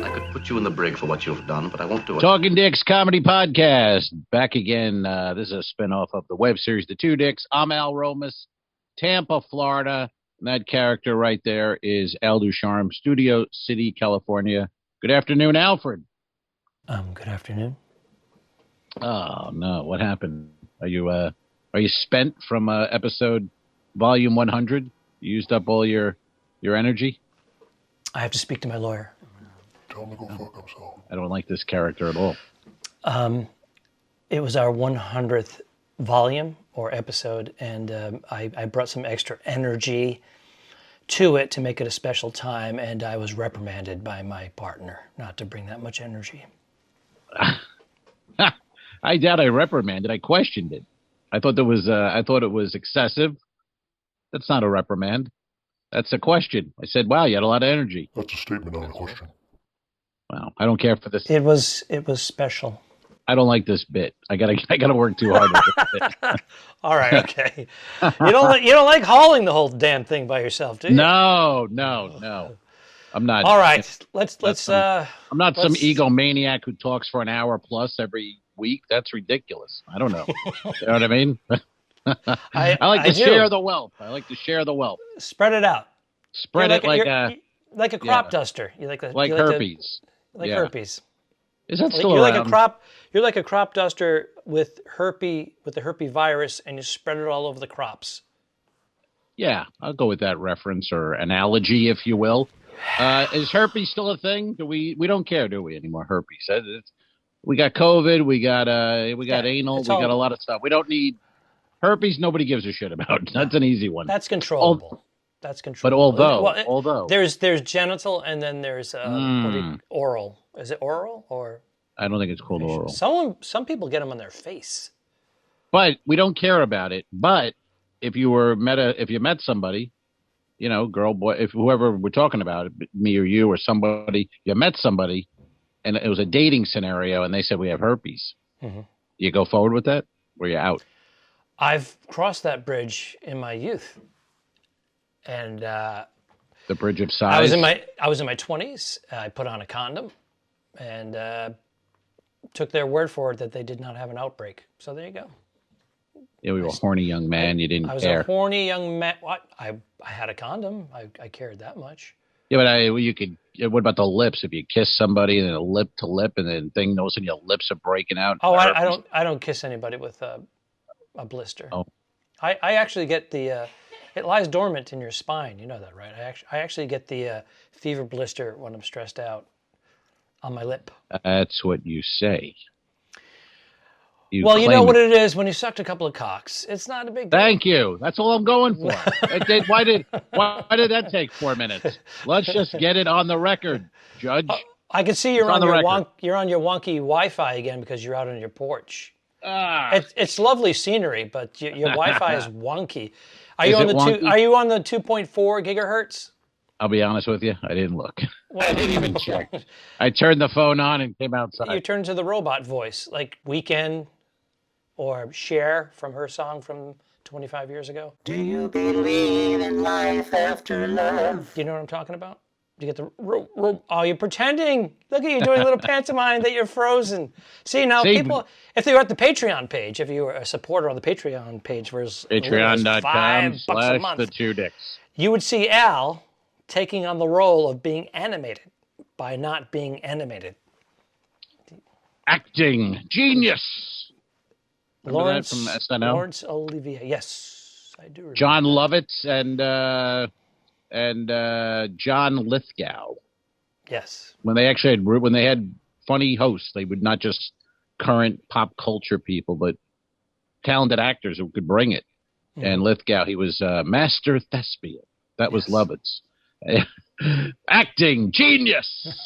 I could put you in the brig for what you've done, but I won't do it. Talking Dicks Comedy Podcast. Back again. This is a spinoff of the web series, The Two Dicks. I'm Al Romas, Tampa, Florida. And that character right there is Al Ducharme, Studio City, California. Good afternoon, Alfred. Good afternoon. Oh, no. What happened? Are you spent from episode volume 100? You used up all your energy? I have to speak to my lawyer. Tell him to go fuck himself. I don't like this character at all. It was our 100th volume or episode, and I brought some extra energy to it to make it a special time, and I was reprimanded by my partner not to bring that much energy. I doubt I reprimanded. I questioned it. I thought it was excessive. That's not a reprimand. That's a question. I said, "Wow, you had a lot of energy." That's a statement, not a question. Wow, I don't care for this. It was special. I don't like this bit. I gotta work too hard at this bit. All right, okay. You don't like hauling the whole damn thing by yourself, do you? No. I'm not. All right, let's. I'm not some egomaniac who talks for an hour plus every week. That's ridiculous. I don't know. You know what I mean? I like to share the wealth. I like to share the wealth. Spread it out. Spread it like a crop duster. You like herpes. Herpes. Is that still you're around? You're like a crop duster with the herpes virus, and you spread it all over the crops. Yeah, I'll go with that reference or analogy, if you will. Is herpes still a thing? We don't care, do we, anymore? Herpes. We got COVID. We got anal. We got a lot of stuff. We don't need herpes. Nobody gives a shit about. That's an easy one. That's controllable. But although there's genital, and then there's oral. Is it oral or? I don't think it's called oral. Some people get them on their face. But we don't care about it. But if you met somebody, girl, boy, if whoever we're talking about, me or you or somebody, you met somebody, and it was a dating scenario, and they said we have herpes. Mm-hmm. You go forward with that, or you out? I've crossed that bridge in my youth. And the bridge of size. I was in my 20s. I put on a condom, and took their word for it that they did not have an outbreak. So there you go. Yeah, we were a horny young man. You didn't care. I was a horny young man. What? I had a condom. I cared that much. Yeah, but you could. What about the lips? If you kiss somebody and then lip to lip, and then thing knows and your lips are breaking out. Oh, I don't kiss anybody with a blister. Oh, I actually get the. It lies dormant in your spine. You know that, right? I actually get the fever blister when I'm stressed out on my lip. That's what you say. You know what it is when you sucked a couple of cocks. It's not a big deal. Thank you. That's all I'm going for. Why did that take 4 minutes? Let's just get it on the record, Judge. I can see you're on your wonky Wi-Fi again because you're out on your porch. It's lovely scenery, but your Wi-Fi is wonky. Are you on the 2.4 gigahertz? I'll be honest with you. I didn't look. Well, I didn't even check. I turned the phone on and came outside. You turned to the robot voice, like Weekend or Cher from her song from 25 years ago. Do you believe in life after love? Do you know what I'm talking about? Do you get the oh, you're pretending. Look at you doing a little pantomime that you're frozen. See, now people, if they were at the Patreon page, if you were a supporter on the Patreon page, whereas Patreon.com/the2dicks, you would see Al taking on the role of being animated by not being animated. Acting genius. Lawrence from SNL? Laurence Olivier. Yes, I do remember. John Lovitz and John Lithgow. Yes. When they had funny hosts, they would not just current pop culture people, but talented actors who could bring it. Mm-hmm. And Lithgow, he was master thespian. That was Lovitz. Acting genius.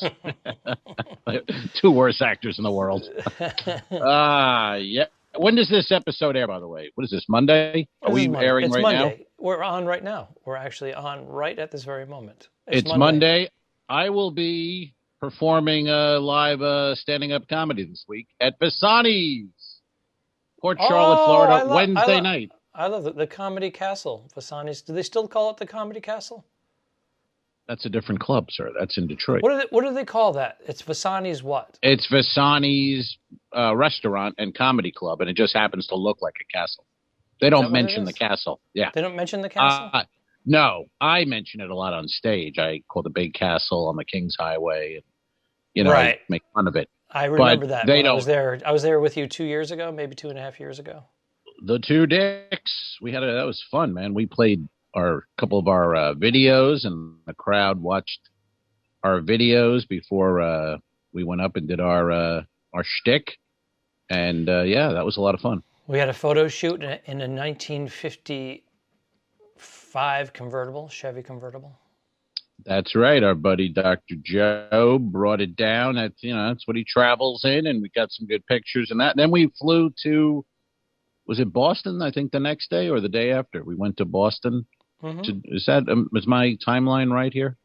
2 worst actors in the world. Yeah. When does this episode air, by the way? What is this, Monday? Are we airing right now? We're on right now. We're actually on right at this very moment. It's Monday. I will be performing a live stand-up comedy this week at Bassani's, Port Charlotte, Florida, Wednesday night. I love the Comedy Castle, Vasani's. Do they still call it the Comedy Castle? That's a different club, sir. That's in Detroit. What do they call that? It's Vasani's what? It's Vasani's restaurant and comedy club, and it just happens to look like a castle. They don't mention the castle. Yeah. They don't mention the castle? No, I mention it a lot on stage. I call the big castle on the King's Highway. And, I make fun of it. I remember that. I was there. I was there with you 2 years ago, maybe 2.5 years ago. The Two Dicks. That was fun, man. We played a couple of our videos, and the crowd watched our videos before we went up and did our shtick. And that was a lot of fun. We had a photo shoot in a 1955 convertible, Chevy convertible. That's right. Our buddy Dr. Joe brought it down. That's what he travels in, and we got some good pictures and that. And then we flew to, was it Boston? I think the next day or the day after we went to Boston. Mm-hmm. Is my timeline right here?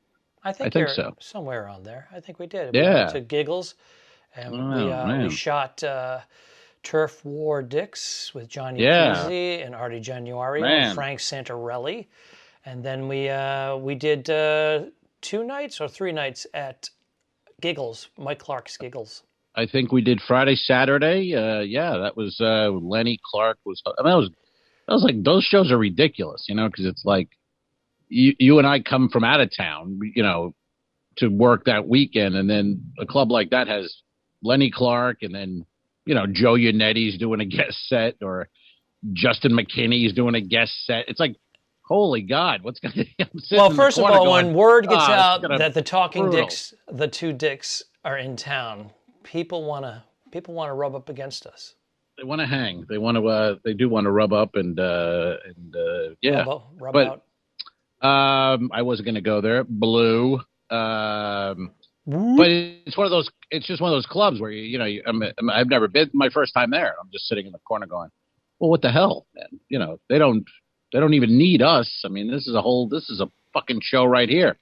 I think so. Somewhere around there. I think we did. Yeah. We went to Giggles, and we shot Turf War Dicks with Johnny Peasy and Artie Januario and Frank Santarelli. And then we did 2 nights or 3 nights at Giggles, Mike Clark's Giggles. I think we did Friday, Saturday. That was Lenny Clark was. I mean, that was like, those shows are ridiculous, because it's like you and I come from out of town, to work that weekend, and then a club like that has Lenny Clark, and then Joe Yanetti's doing a guest set, or Justin McKinney's doing a guest set. It's like, holy God, what's going to happen? Well, first of all, when word gets out that the Talking Dicks, the Two Dicks, are in town, people want to rub up against us. They want to hang. They want to. They do want to rub up and yeah. Rub out. I wasn't going to go there. Blue. But it's one of those. It's just one of those clubs where I've never been. My first time there. I'm just sitting in the corner going, well, what the hell, man? They don't even need us. I mean, this is a fucking show right here.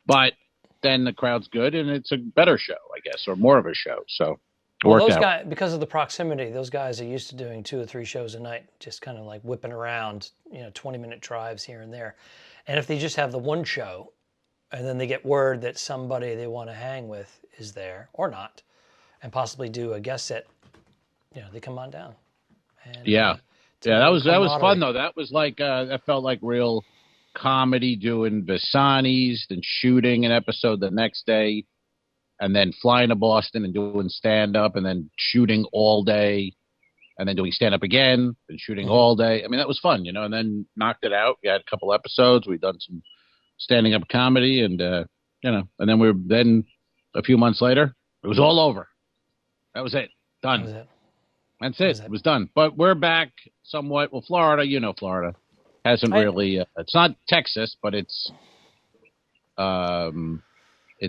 But then the crowd's good, and it's a better show, I guess, or more of a show. So those guys, because of the proximity, those guys are used to doing 2 or 3 shows a night, just kind of like whipping around, 20-minute drives here and there. And if they just have the one show, and then they get word that somebody they want to hang with is there or not, and possibly do a guest set, they come on down. And, that was fun though. That was like that felt like real comedy, doing Vasani's, then shooting an episode the next day, and then flying to Boston and doing stand-up, and then shooting all day, and then doing stand-up again, and shooting all day. I mean, that was fun, and then knocked it out. We had a couple episodes. We'd done some standing up comedy, and and then a few months later, it was all over. That was it. Done. That's it. It was done. But we're back somewhat. Well, Florida, Florida hasn't really. It's not Texas, but it's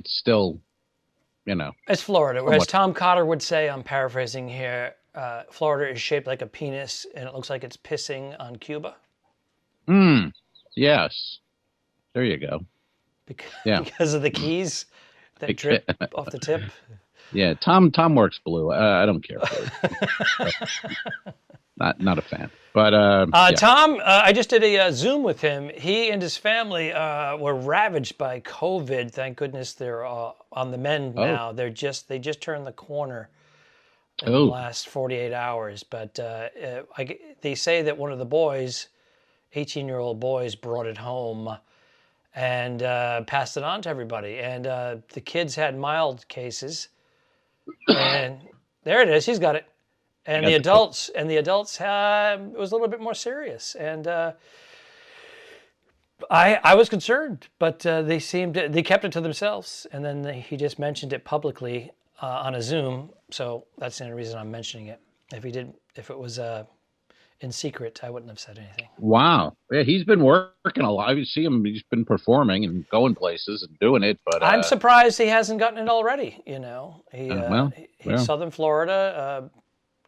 still, It's Florida. As Tom Cotter would say, I'm paraphrasing here. Florida is shaped like a penis, and it looks like it's pissing on Cuba. Yes. There you go. Because of the keys that drip off the tip. Yeah, Tom works blue. I don't care. Not a fan. But Tom, I just did a Zoom with him. He and his family were ravaged by COVID. Thank goodness they're on the mend now. They just turned the corner in the last 48 hours. But they say that one of the boys, 18-year-old boys, brought it home and passed it on to everybody. And the kids had mild cases. And there it is. He's got it. And the adults it was a little bit more serious. And I was concerned, but they kept it to themselves. And then he just mentioned it publicly on a Zoom. So that's the only reason I'm mentioning it. If it was in secret, I wouldn't have said anything. Wow. Yeah, he's been working a lot. You see him, he's been performing and going places and doing it. But I'm surprised he hasn't gotten it already. He's Southern Florida,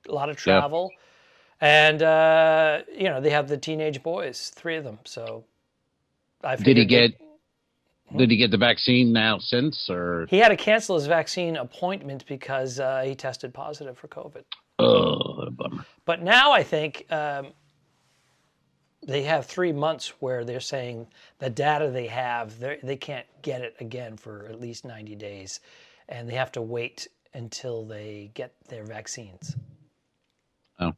a lot of travel. And, they have the teenage boys, 3 of them. So I Did he get the vaccine now since? Or he had to cancel his vaccine appointment because he tested positive for COVID. Oh, what a bummer. But now I think they have 3 months where they're saying the data they have, they can't get it again for at least 90 days. And they have to wait until they get their vaccines. Oh,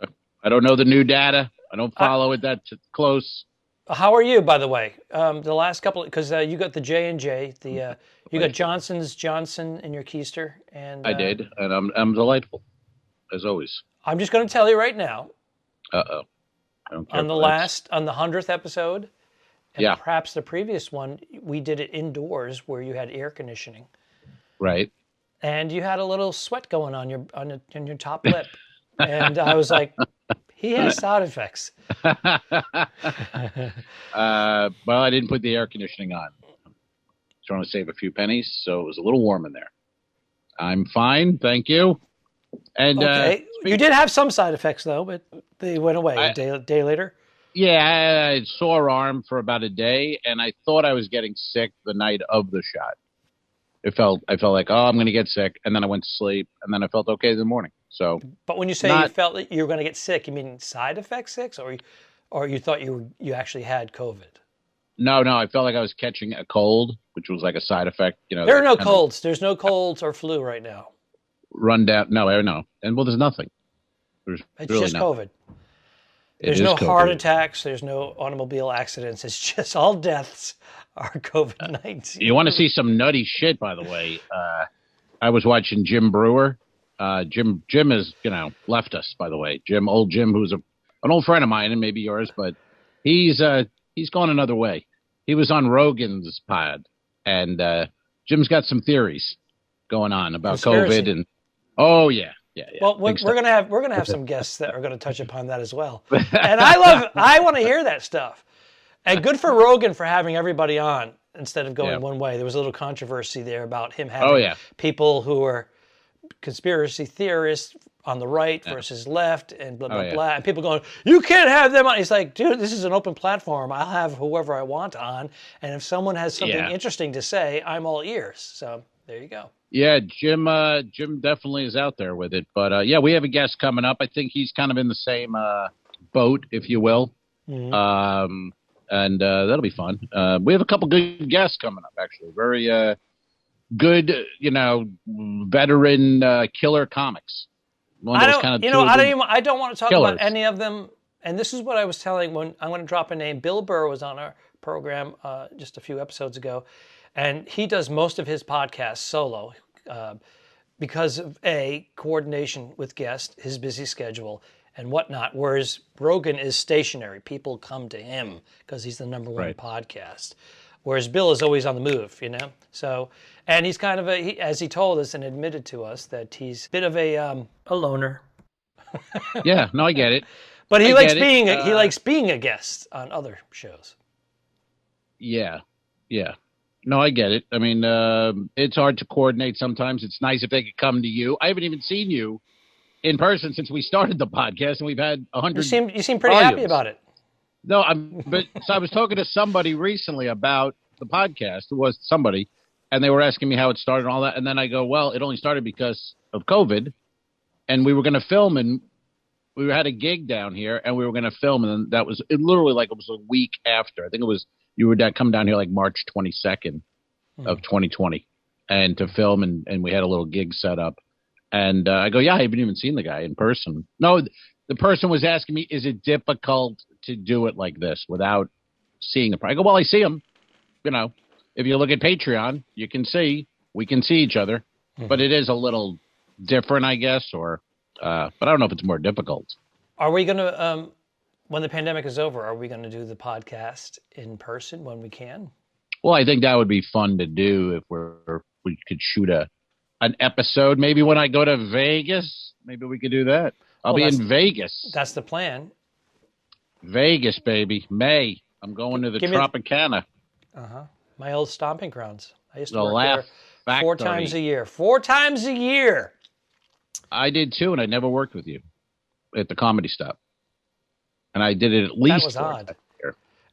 okay. I don't know the new data. I don't follow it that close. How are you, by the way? The last couple, because you got the J&J, you got Johnson in your keister, and I did, and I'm delightful, as always. I'm just going to tell you right now. Uh-oh. I don't care On the 100th episode, and perhaps the previous one, we did it indoors where you had air conditioning. Right. And you had a little sweat going on your top lip. And I was like, he has side effects. Well, I didn't put the air conditioning on. Trying to save a few pennies, so it was a little warm in there. I'm fine, thank you. And okay. You did have some side effects though, but they went away a day later. Yeah, I had sore arm for about a day, and I thought I was getting sick the night of the shot. I felt like, oh, I'm going to get sick, and then I went to sleep, and then I felt okay in the morning. So, but when you say you felt that you were going to get sick, you mean side effects sick, or you thought you actually had COVID? No, I felt like I was catching a cold, which was like a side effect. You know, there are no colds. There's no colds or flu right now. Run down. No, and well, there's nothing. It's really just nothing. COVID. There's no heart attacks. There's no automobile accidents. It's just all deaths are COVID-19. You want to see some nutty shit, by the way? I was watching Jim Brewer. Jim has, left us, by the way. Old Jim, who's an old friend of mine and maybe yours, but he's gone another way. He was on Rogan's pod, and Jim's got some theories going on about COVID and yeah. Well, we're gonna have some guests that are gonna touch upon that as well. And I want to hear that stuff. And good for Rogan for having everybody on instead of going one way. There was a little controversy there about him having people who are conspiracy theorists on the right versus left and blah, blah, blah. And people going, you can't have them on. He's like, dude, this is an open platform. I'll have whoever I want on. And if someone has something interesting to say, I'm all ears. So there you go. Yeah, Jim definitely is out there with it. But, we have a guest coming up. I think he's kind of in the same boat, if you will. Mm-hmm. And that'll be fun. We have a couple good guests coming up, actually. Very good, veteran killer comics. I don't want to talk about any of them. And this is what I was telling when I'm going to drop a name. Bill Burr was on our program just a few episodes ago. And he does most of his podcasts solo because of coordination with guests, his busy schedule, and whatnot. Whereas Rogan is stationary. People come to him because he's the number one podcast. Whereas Bill is always on the move, So, and he's kind of as he told us and admitted to us that he's a bit of a loner. Yeah, no, I get it. But he likes being a guest on other shows. Yeah. No, I get it. I mean, it's hard to coordinate sometimes. It's nice if they could come to you. I haven't even seen you in person since we started the podcast, and we've had 100. You seem pretty happy about it. No, so I was talking to somebody recently about the podcast. It was somebody, and they were asking me how it started and all that. And then I go, well, it only started because of COVID, and we were going to film, and we had a gig down here, and we were going to film, and that was literally like it was a week after. I think it was. You were come down here like March 22nd of 2020 and to film, and we had a little gig set up. And I go, I haven't even seen the guy in person. No, the person was asking me, is it difficult to do it like this without seeing the I go, well, I see him. If you look at Patreon, we can see each other. Mm-hmm. But it is a little different, I guess, but I don't know if it's more difficult. Are we going to... when the pandemic is over, are we going to do the podcast in person when we can? Well, I think that would be fun to do if we could shoot an episode. Maybe when I go to Vegas, maybe we could do that. I'll be in Vegas. That's the plan. Vegas, baby. May. I'm going to the Tropicana. My old stomping grounds. I used to the work there 4 times a year. 4 times a year. I did too, and I never worked with you at the Comedy Stop. And I did it at least. That was odd.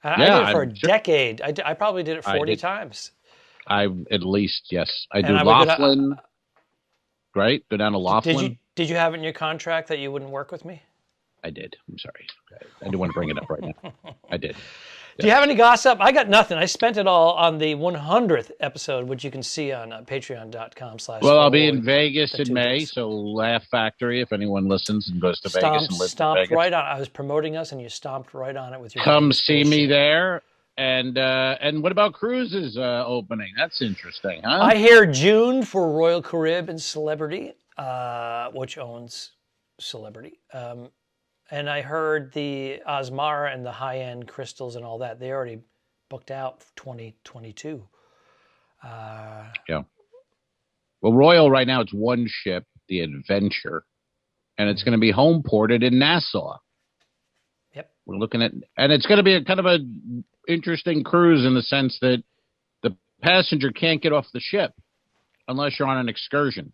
I did it for a decade. I probably did it 40 times. At least, yes. I do Laughlin. Right? Go down to Laughlin. Did you have it in your contract that you wouldn't work with me? I did. I'm sorry. I didn't want to bring it up right now. I did. Do you have any gossip? I got nothing. I spent it all on the 100th episode, which you can see on patreon.com/. Well, I'll be in Vegas in May, so Laugh Factory, if anyone listens and goes to Vegas and lives in Vegas. Right on. I was promoting us, and you stomped right on it with your Come see me there. And what about cruises opening? That's interesting, huh? I hear June for Royal Caribbean and Celebrity, which owns Celebrity. And I heard the Asmara and the high-end crystals and all that. They already booked out for 2022. Yeah. Well, Royal right now, it's one ship, the Adventure, and it's going to be home ported in Nassau. Yep. We're looking at, and it's going to be a kind of a interesting cruise in the sense that the passenger can't get off the ship unless you're on an excursion.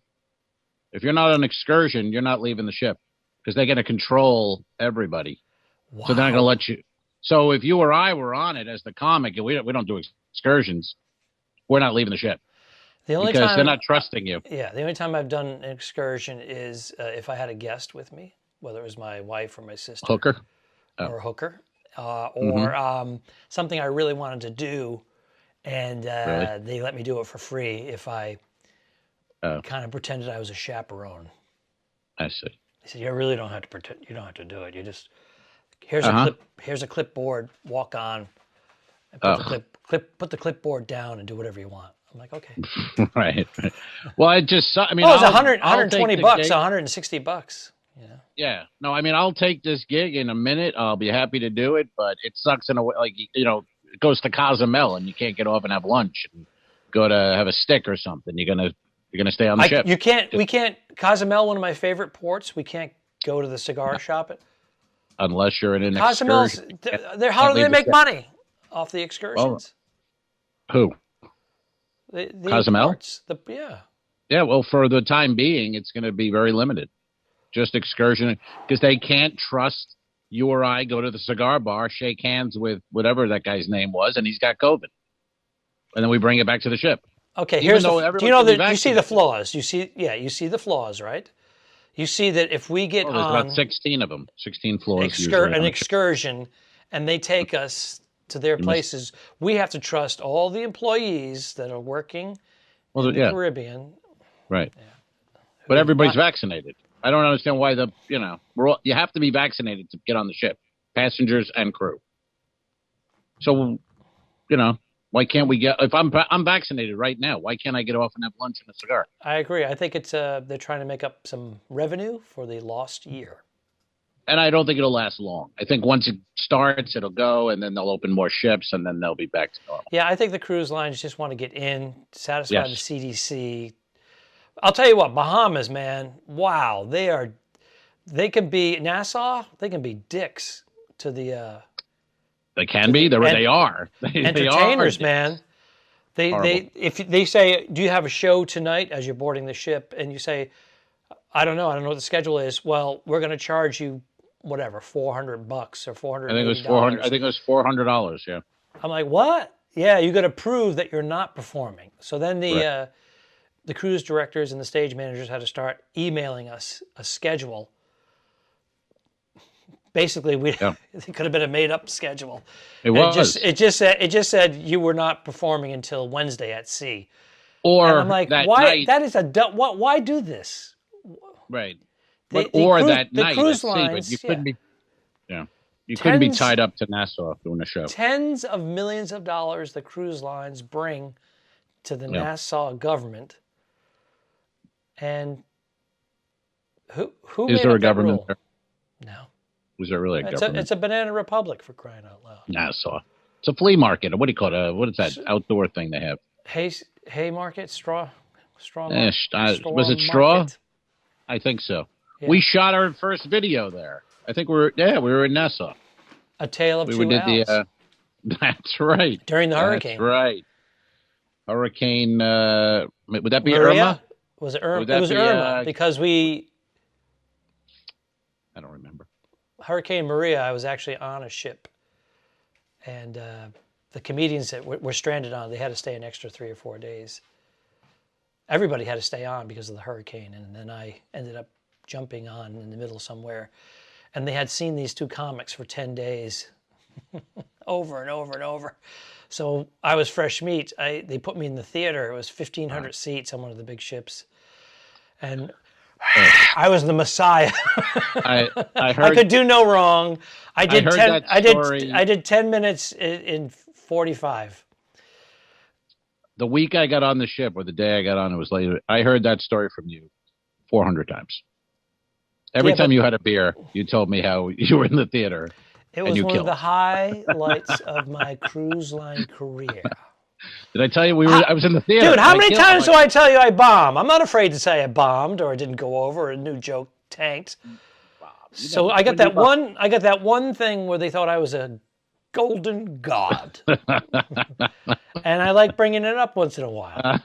If you're not on an excursion, you're not leaving the ship. Because they're going to control everybody. Wow. So they're not going to let you. So if you or I were on it as the comic, and we don't do excursions, we're not leaving the ship. Because they're not trusting you. Yeah, the only time I've done an excursion is if I had a guest with me, whether it was my wife or my sister. Hooker. Or a hooker. Or something I really wanted to do, and they let me do it for free if I kind of pretended I was a chaperone. I see. He said, "You really don't have to pretend. You don't have to do it. You just here's a clip. Here's a clipboard. Walk on, and put the clipboard down, and do whatever you want." I'm like, "Okay." Right. Well, it just. I mean, it's 120 bucks, $160. Yeah. Yeah. No, I mean, I'll take this gig in a minute. I'll be happy to do it, but it sucks in a way. Like it goes to Cozumel, and you can't get off and have lunch and go to have a stick or something. You're gonna stay on the ship. You can't. We can't. Cozumel, one of my favorite ports. We can't go to the cigar shop unless you're in an Cozumel's. excursion. How do they make money off the excursions? Who? The Cozumel? Ports, yeah. Yeah. Well, for the time being, it's going to be very limited. Just excursion, because they can't trust you or I go to the cigar bar, shake hands with whatever that guy's name was, and he's got COVID, and then we bring it back to the ship. Okay, do you know that you see the flaws? You see the flaws, right? You see that if we get there's on about 16 of them, 16 floors. An excursion, and they take us to their places, we have to trust all the employees that are working in the Caribbean. Right. Yeah. But everybody's vaccinated. I don't understand why you have to be vaccinated to get on the ship, passengers and crew. So, why can't we if I'm vaccinated right now, why can't I get off and have lunch and a cigar? I agree. I think it's they're trying to make up some revenue for the lost year. And I don't think it'll last long. I think once it starts, it'll go, and then they'll open more ships, and then they'll be back to normal. Yeah, I think the cruise lines just want to get in, satisfy the CDC. I'll tell you what, Bahamas, man, wow, they can be Nassau, they can be dicks to the they can be. They are. Entertainers, man. If they say, "Do you have a show tonight?" as you're boarding the ship, and you say, I don't know what the schedule is. Well, we're going to charge you whatever, $400 or $480. I think it was $400. Yeah. I'm like, what? Yeah, you got to prove that you're not performing. So then the cruise directors and the stage managers had to start emailing us a schedule. Basically, it could have been a made-up schedule. It was. It just said you were not performing until Wednesday at sea. Or and I'm like, why? Night, that is why do this? Right. The night cruise at lines, sea, but you couldn't be. Yeah. You couldn't be tied up to Nassau doing a show. Tens of millions of dollars the cruise lines bring to the Nassau government. And who is there a government there? No. Was there really a government? It's a banana republic, for crying out loud. Nassau. It's a flea market. What do you call it? What is that outdoor thing they have? Hay market? Straw was it straw? Market. I think so. Yeah. We shot our first video there. I think we were in Nassau. A Tale of Two Owls. That's right. During the hurricane. That's right. Hurricane, would that be Maria? Irma? Was it Irma? It was Irma because I don't remember. Hurricane Maria, I was actually on a ship. And the comedians that were stranded on, they had to stay an extra 3 or 4 days. Everybody had to stay on because of the hurricane. And then I ended up jumping on in the middle somewhere. and they had seen these two comics for 10 days over and over and over. So I was fresh meat. They put me in the theater. It was 1,500 seats on one of the big ships. And I was the Messiah. I heard. I could do no wrong. I did heard 10. that story. I did 10 minutes in 45. The week I got on the ship, or the day I got on, it was later. I heard that story from you 400 times. Every time you had a beer, you told me how you were in the theater. It was one of the highlights of my cruise line career. Did I tell you I was in the theater? Dude, how many times do I tell you I bombed? I'm not afraid to say I bombed or it didn't go over or a new joke tanked. So I got that one thing where they thought I was a golden god. And I like bringing it up once in a while.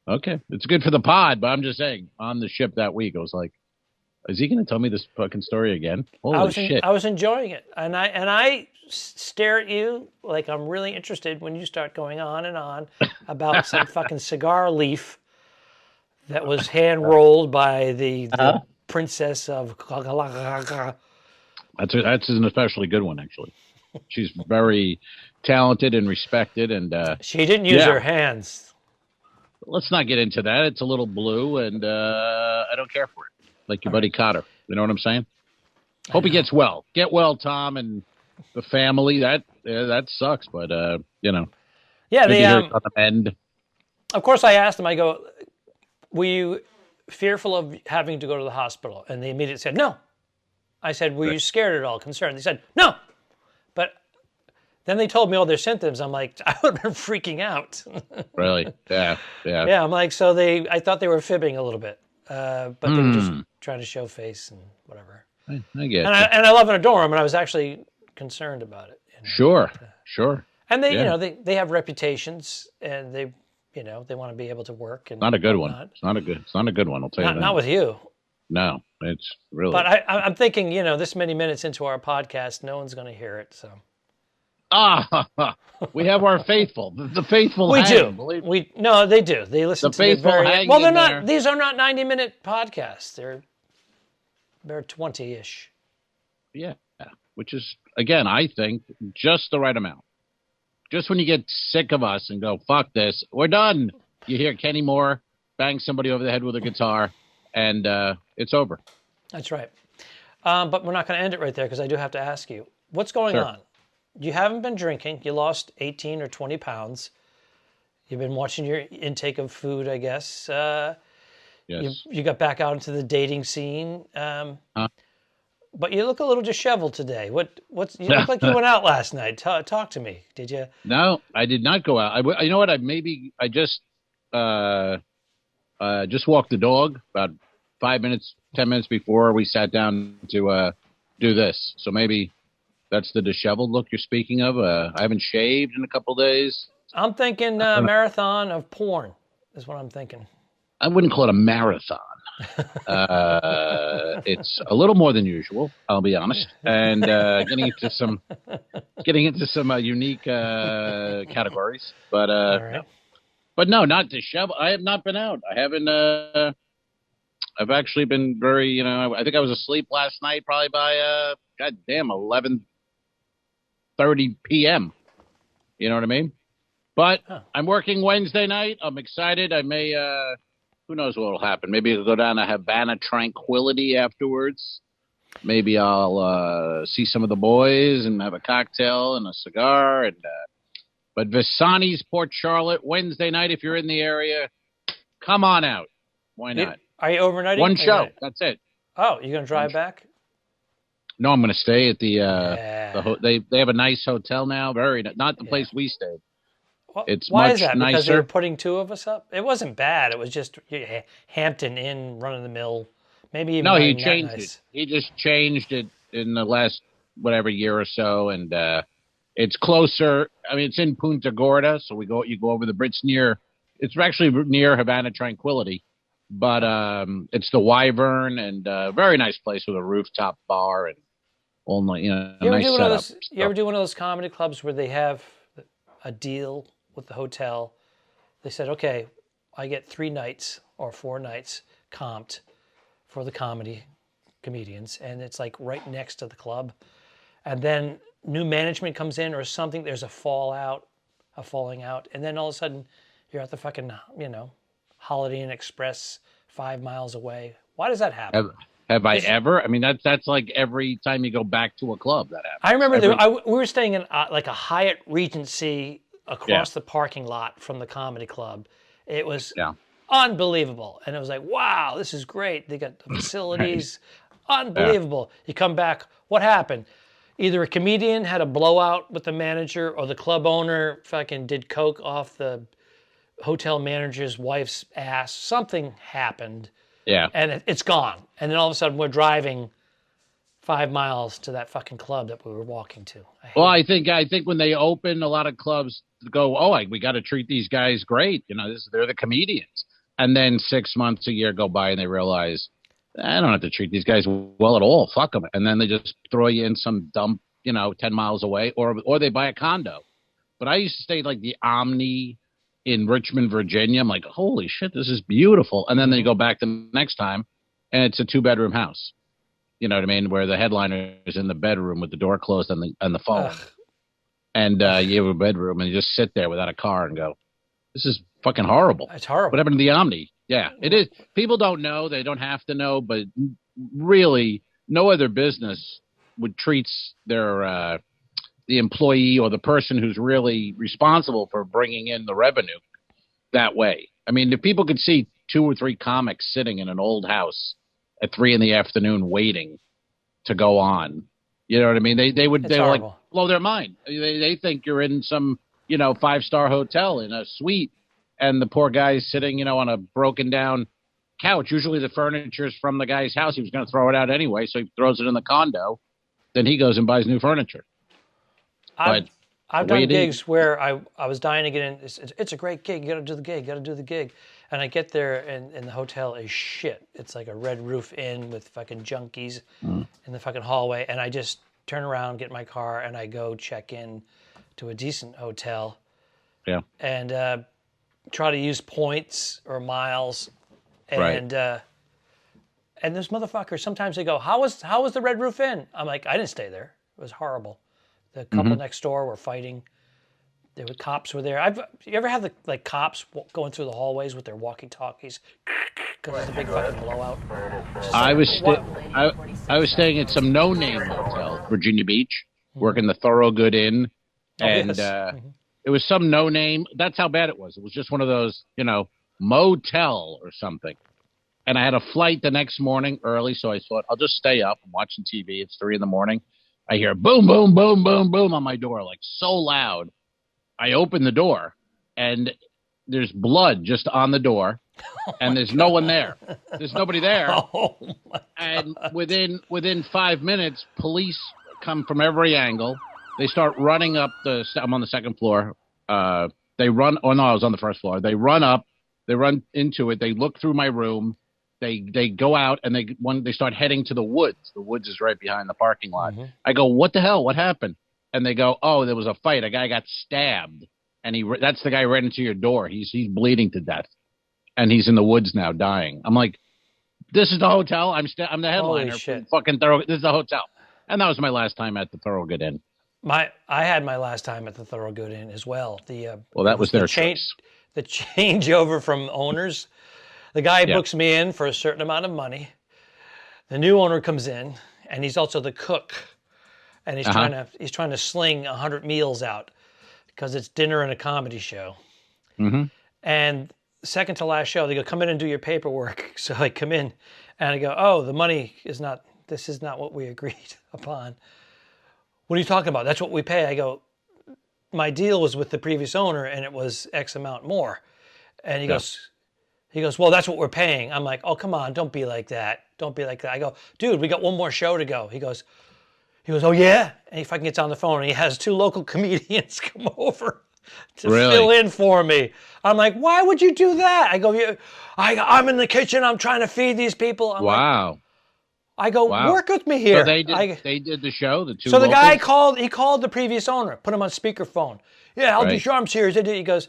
Okay. It's good for the pod, but I'm just saying, on the ship that week, I was like, is he going to tell me this fucking story again? Holy shit. I was enjoying it. And I stare at you like I'm really interested when you start going on and on about some fucking cigar leaf that was hand rolled by the princess of... That's an especially good one, actually. She's very talented and respected. And she didn't use her hands. Let's not get into that. It's a little blue, and I don't care for it. Like your buddy Cotter. You know what I'm saying? Hope he gets well. Get well, Tom, and the family. That sucks, but you know. Yeah, they on the mend. Of course, I asked him. I go, "Were you fearful of having to go to the hospital?" And they immediately said, "No." I said, "Were you scared at all? Concerned?" They said, "No." But then they told me all their symptoms. I'm like, I would have been freaking out. Really? Yeah. Yeah. I'm like, so I thought they were fibbing a little bit, but they were just trying to show face and whatever. I get it. And I love and adore them, and I was actually concerned about it. You know? Sure. And they, you know, they have reputations, and they, you know, they want to be able to work. And not a good one. It's not a good one. I'll tell you that. Not with you. No, it's really. But I'm thinking, you know, this many minutes into our podcast, no one's going to hear it. So. We have our faithful, the faithful. We hang, do. No, they do. They listen the to faithful the hang. Well, they're not. There. These are not 90-minute podcasts. They're 20-ish. Yeah, which is, again, I think just the right amount. Just when you get sick of us and go, fuck this, we're done. You hear Kenny Moore bang somebody over the head with a guitar, and it's over. That's right. But we're not going to end it right there because I do have to ask you, what's going on? You haven't been drinking. You lost 18 or 20 pounds. You've been watching your intake of food, I guess. Yes. You got back out into the dating scene. But you look a little disheveled today. You look like you went out last night. Talk to me. Did you? No, I did not go out. You know what? I just walked the dog about 5 minutes, 10 minutes before we sat down to do this. So maybe that's the disheveled look you're speaking of. I haven't shaved in a couple of days. I'm thinking marathon of porn is what I'm thinking. I wouldn't call it a marathon. It's a little more than usual, I'll be honest, and getting into some unique categories. But but no, not disheveled. I have not been out. I haven't. I've actually been very. I think I was asleep last night, probably by goddamn 11:30 p.m. You know what I mean? But I'm working Wednesday night. I'm excited. I may. Who knows what will happen? Maybe I'll go down to Havana Tranquility afterwards. Maybe I'll see some of the boys and have a cocktail and a cigar. But Visani's Port Charlotte, Wednesday night, if you're in the area, come on out. Why not? Are you overnighting? One show. That's it. Oh, you're going to drive back? No, I'm going to stay at the they have a nice hotel now. Not the place we stayed. It's Why much is that? nicer. Because they were putting two of us up? It wasn't bad. It was just Hampton Inn, run-of-the-mill. Maybe even he changed it. He just changed it in the last, year or so, and it's closer. I mean, it's in Punta Gorda, so you go over the bridge it's actually near Havana Tranquility, but it's the Wyvern, and very nice place with a rooftop bar and all, nice setup. You ever do one of those comedy clubs where they have a deal with the hotel? They said, okay, I get 3 nights or 4 nights comped for the comedy comedians, and it's like right next to the club. And then new management comes in or something. There's a falling out, and then all of a sudden you're at the fucking Holiday Inn Express 5 miles away. Why does that happen? Have I ever? I mean, that's like every time you go back to a club that happens. I remember we were staying in like a Hyatt Regency across the parking lot from the comedy club. It was unbelievable, and it was like, wow, this is great. They got the facilities, unbelievable. You come back, what happened? Either a comedian had a blowout with the manager, or the club owner fucking did coke off the hotel manager's wife's ass. Something happened. Yeah. And it's gone. And then all of a sudden we're driving 5 miles to that fucking club that we were walking to. I think when they open, a lot of clubs go, we got to treat these guys great. They're the comedians. And then 6 months, a year go by and they realize, I don't have to treat these guys well at all. Fuck them. And then they just throw you in some dump, 10 miles away, or they buy a condo. But I used to stay like the Omni in Richmond, Virginia. I'm like, holy shit, this is beautiful. And then they go back the next time, and it's a 2-bedroom house. You know what I mean? Where the headliner is in the bedroom with the door closed and the phone. Ugh. And you have a bedroom, and you just sit there without a car and go, this is fucking horrible. It's horrible. What happened to the Omni? Yeah, it is. People don't know. They don't have to know. But really, no other business would treat their the employee or the person who's really responsible for bringing in the revenue that way. I mean, if people could see 2 or 3 comics sitting in an old house at 3 p.m. waiting to go on, you know what I mean? They would like blow their mind. They think you're in some 5-star hotel in a suite, and the poor guy's sitting on a broken down couch. Usually the furniture's from the guy's house. He was going to throw it out anyway, so he throws it in the condo. Then he goes and buys new furniture. I've done gigs where I was dying to get in. It's a great gig. You got to do the gig. And I get there, and the hotel is shit. It's like a Red Roof Inn with fucking junkies in the fucking hallway. And I just turn around, get in my car, and I go check in to a decent hotel. Yeah. And try to use points or miles. And and those motherfuckers, sometimes they go, how was the Red Roof Inn? I'm like, I didn't stay there. It was horrible. The couple next door were fighting. Cops were there. You ever have the cops going through the hallways with their walkie-talkies? Because it's a big fucking blowout. I was staying at some no-name hotel, Virginia Beach, working the Thorogood Inn, and it was some no-name. That's how bad it was. It was just one of those, motel or something. And I had a flight the next morning early, so I thought I'll just stay up. I'm watching TV. It's 3 a.m. I hear boom, boom, boom, boom, boom on my door, like so loud. I open the door, and there's blood just on the door, and there's no one there. There's nobody there. Oh, and within 5 minutes, police come from every angle. They start running up I'm on the second floor. They run. Oh no, I was on the first floor. They run up. They run into it. They look through my room. They go out, and they start heading to the woods. The woods is right behind the parking lot. Mm-hmm. I go, what the hell? What happened? And they go, oh, there was a fight. A guy got stabbed, and that's the guy who ran into your door. He's bleeding to death, and he's in the woods now, dying. I'm like, this is the hotel. I'm the headliner. Holy shit. Fucking Thorogood. This is the hotel, and that was my last time at the Thorogood Inn. I had my last time at the Thorogood Inn as well. That was their choice. The changeover from owners. The guy books me in for a certain amount of money. The new owner comes in, and he's also the cook, and he's trying to sling 100 meals out because it's dinner and a comedy show. Mm-hmm. And second to last show, they go, come in and do your paperwork. So I come in, and I go, oh, the money is not. This is not what we agreed upon. What are you talking about? That's what we pay. I go, my deal was with the previous owner, and it was X amount more. And he goes, well, that's what we're paying. I'm like, oh, come on, don't be like that. Don't be like that. I go, dude, we got one more show to go. He goes, oh, yeah? And he fucking gets on the phone, and he has 2 local comedians come over to fill in for me. I'm like, why would you do that? I go, I'm in the kitchen. I'm trying to feed these people. I'm wow. I go, work with me here. So they did the show, the 2 So the locals? guy called the previous owner, put him on speakerphone. Yeah, Ducharme's here. He goes,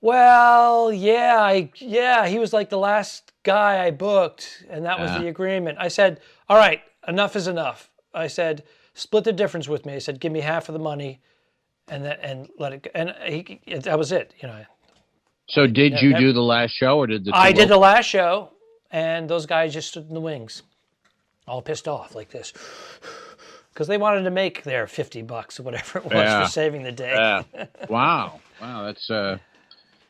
Well, yeah, he was like the last guy I booked, and that was the agreement. I said, all right, enough is enough. I said, split the difference with me. I said, give me half of the money, and let it go. And that was it, you know. So did you do the last show, or did the I did the last show, and those guys just stood in the wings, all pissed off like this, because they wanted to make their $50 or whatever it was for saving the day. Yeah. Wow, that's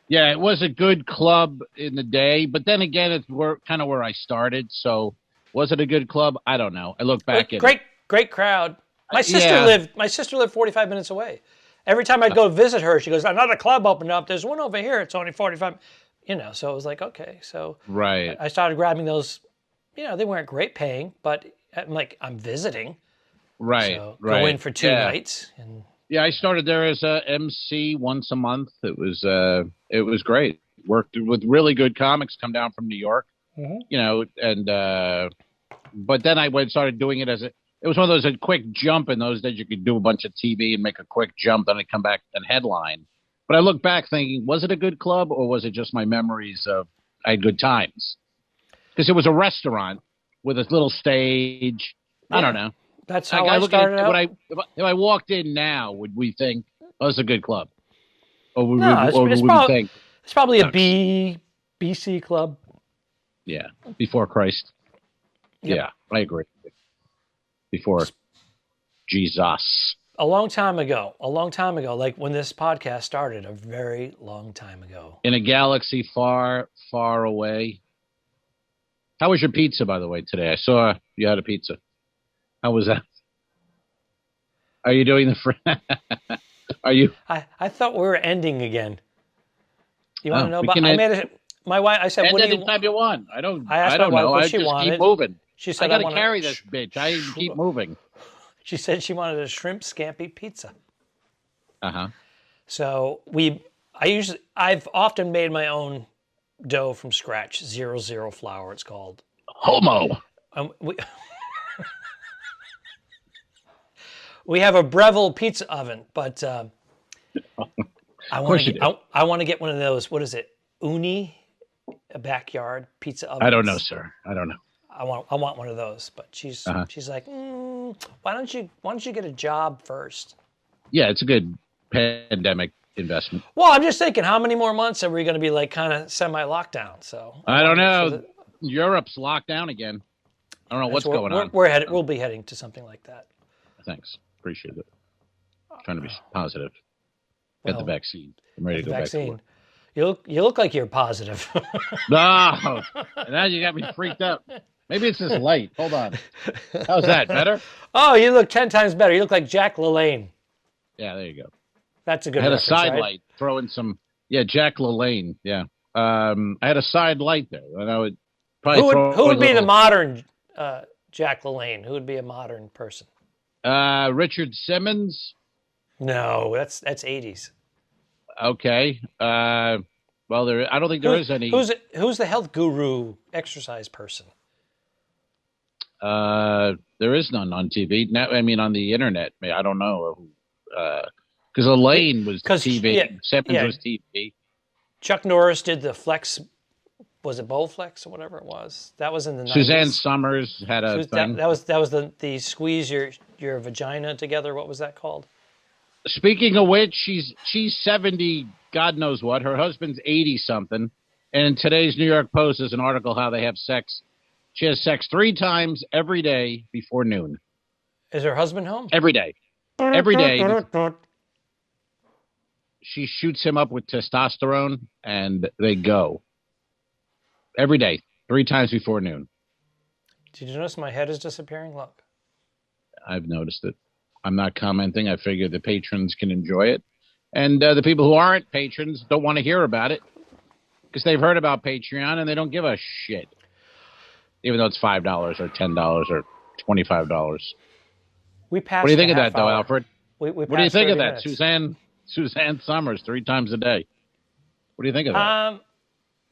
yeah, it was a good club in the day, but then again, it's kind of where I started. So was it a good club? I don't know. I look back at great crowd. My sister lived 45 minutes away. Every time I'd go visit her, she goes, another club opened up. There's one over here. It's only 45. You know, so it was like, okay. So right. I started grabbing those. You know, they weren't great paying, but I'm visiting. Right. So right. Go in for 2 nights. And yeah, I started there as a MC once a month. It was great. Worked with really good comics come down from New York. Mm-hmm. You know, and but then I started doing it it was one of those a quick jump in those days. You could do a bunch of TV and make a quick jump, then I'd come back and headline. But I look back thinking, was it a good club, or was it just my memories of I had good times? Because it was a restaurant with a little stage. Yeah. I don't know. That's how I started out. If I walked in now, would we think, oh, it's a good club? Or would we think? It's probably a BC club. Yeah, before Christ. Yep. Yeah, I agree. Before Jesus. A long time ago, like when this podcast started, a very long time ago. In a galaxy far, far away. How was your pizza, by the way, today? I saw you had a pizza. How was that? Are you doing Are you? I thought we were ending again. You want to know about? I made it. My wife. I said, "What do you?" Anytime you want. I don't my wife know. what she just wanted. Keep moving. She said, "I got to carry this bitch. I keep moving." She said she wanted a shrimp scampi pizza. Uh-huh. So I've often made my own dough from scratch. 00 flour, it's called. Homo. We have a Breville pizza oven, but I want to get one of those. What is it? Uni, a backyard pizza oven. I don't know, sir. I don't know. I want one of those, but she's like, why don't you get a job first? Yeah, it's a good pandemic investment. Well, I'm just thinking, how many more months are we going to be like kind of semi-lockdown? So I don't know. Europe's locked down again. I don't know what's going on. We'll be heading to something like that. Thanks. Appreciate it. Trying to be positive. Get the vaccine. I'm ready to go back to work. You look like you're positive. No. Now you got me freaked out. Maybe it's this light. Hold on. How's that? Better? Oh, you look 10 times better. You look like Jack LaLanne. Yeah, there you go. That's a good I had a side right? light. Throw in some... Yeah, Jack LaLanne. Yeah. I had a side light there. And I would probably who would be the modern Jack LaLanne? Who would be a modern person? Richard Simmons. No, that's 80s. Okay. Well, I don't think there is any. Who's the health guru exercise person? There is none on TV. Now, I mean, on the internet. I don't know. Because Elaine was TV. Yeah, Simmons was TV. Chuck Norris did the Flex. Was it Bowflex or whatever it was? That was in the 90s. Suzanne Summers had a thing. That was the squeeze your vagina together. What was that called? Speaking of which, she's 70, God knows what. Her husband's 80 something. And today's New York Post is an article how they have sex. She has sex 3 times every day before noon. Is her husband home? Every day. Every day. She shoots him up with testosterone, and they go. Every day, 3 times before noon. Did you notice my head is disappearing? Look. I've noticed it. I'm not commenting. I figure the patrons can enjoy it. And the people who aren't patrons don't want to hear about it because they've heard about Patreon and they don't give a shit. Even though it's $5 or $10 or $25. We passed. What do you think of that, though, Alfred? What do you think of that? Suzanne Summers 3 times a day. What do you think of that?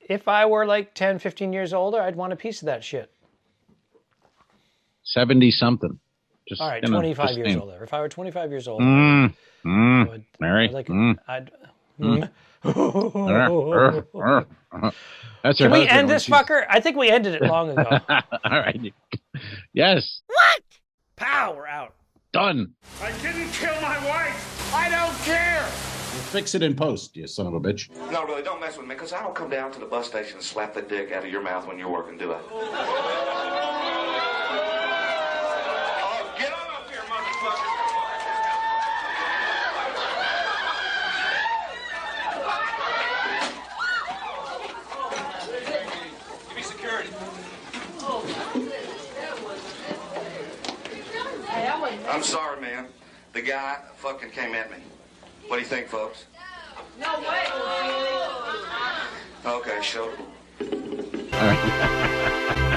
If I were like 10, 15 years older, I'd want a piece of that shit. 70-something. All right, 25 years older. If I were 25 years older, Mary. That's Can her we husband end when this she's- fucker? I think we ended it long ago. All right. Yes. Pow, we're out. Done. I didn't kill my wife. I don't care. We'll fix it in post, you son of a bitch. No, really, don't mess with me, because I don't come down to the bus station and slap the dick out of your mouth when you're working, do I? Oh, get on up here, motherfucker. Give me security. I'm sorry, man. The guy fucking came at me. What do you think, folks? No way. Okay, show. All right.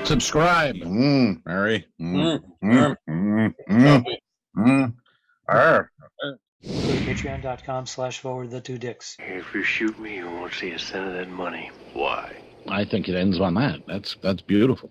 Subscribe. Mary. Go to patreon.com/forward-the-2dicks. If you shoot me, you won't see a cent of that money. Why? I think it ends on that. That's beautiful.